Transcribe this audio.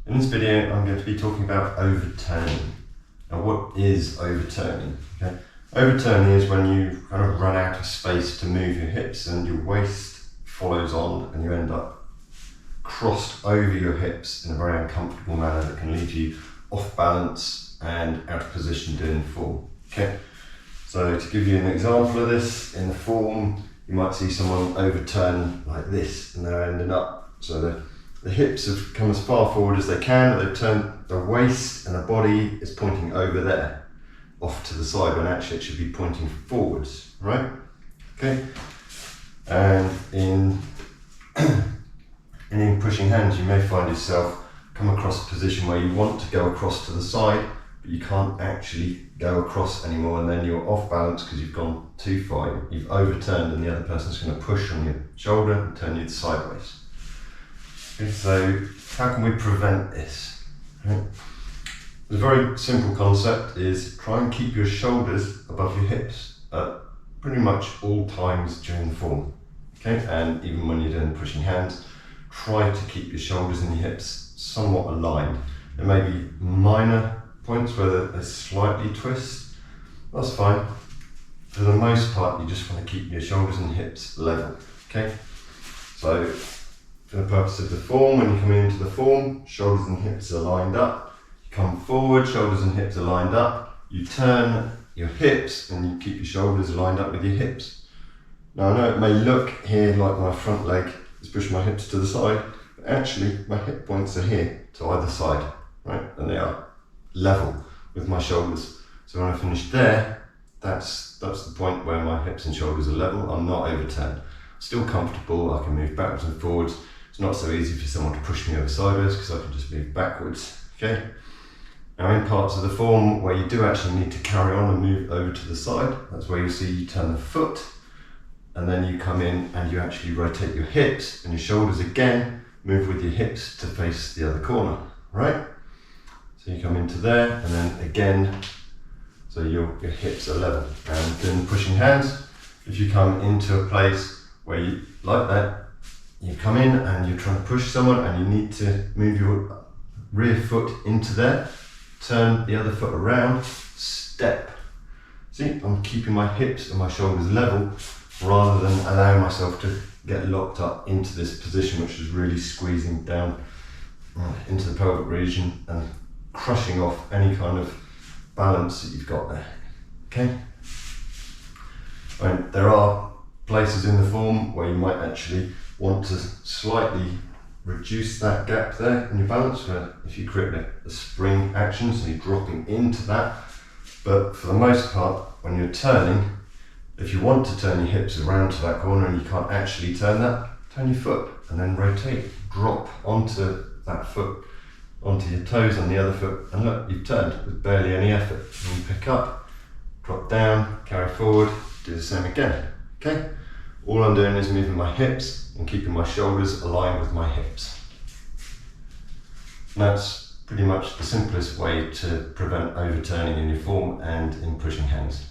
In this video, I'm going to be talking about overturning. Now, what is overturning? Okay, overturning is when you kind of run out of space to move your hips and your waist follows on and you end up crossed over your hips in a very uncomfortable manner that can leave you off balance and out of position doing the form. Okay, so to give you an example of this, in the form, you might see someone overturn like this and they're ending up, so the hips have come as far forward as they can, but they've turned the waist and the body is pointing over there, off to the side, when actually it should be pointing forwards, right? Okay, and in pushing hands, you may find yourself come across a position where you want to go across to the side, but you can't actually go across anymore, and then you're off balance because you've gone too far. You've overturned and the other person's going to push on your shoulder and turn you sideways. Okay, so how can we prevent this? Right. The very simple concept is try and keep your shoulders above your hips at pretty much all times during the form. Okay, and even when you're doing pushing hands, try to keep your shoulders and your hips somewhat aligned. There may be minor points where they slightly twist, that's fine. For the most part, you just want to keep your shoulders and hips level. Okay, so for the purpose of the form, when you come into the form, shoulders and hips are lined up. You come forward, shoulders and hips are lined up. You turn your hips and you keep your shoulders lined up with your hips. Now I know it may look here like my front leg is pushing my hips to the side, but actually my hip points are here to either side, right? And they are level with my shoulders. So when I finish there, that's the point where my hips and shoulders are level. I'm not overturned. Still comfortable, I can move backwards and forwards. It's not so easy for someone to push me over sideways because I can just move backwards, okay? Now in parts of the form where you do actually need to carry on and move over to the side, that's where you see you turn the foot and then you come in and you actually rotate your hips and your shoulders again, move with your hips to face the other corner, right? So you come into there and then again, so your hips are level. And then pushing hands, if you come into a place where you, like that, you come in and you're trying to push someone and you need to move your rear foot into there, turn the other foot around, step. See, I'm keeping my hips and my shoulders level rather than allowing myself to get locked up into this position, which is really squeezing down into the pelvic region and crushing off any kind of balance that you've got there, okay? And there are places in the form where you might actually want to slightly reduce that gap there in your balance, where if you create a spring action, so you're dropping into that. But for the most part, when you're turning, if you want to turn your hips around to that corner and you can't actually turn that, turn your foot and then rotate, drop onto that foot, onto your toes on the other foot, and look, you've turned with barely any effort. And you pick up, drop down, carry forward, do the same again, okay? All I'm doing is moving my hips and keeping my shoulders aligned with my hips. And that's pretty much the simplest way to prevent overturning in your form and in pushing hands.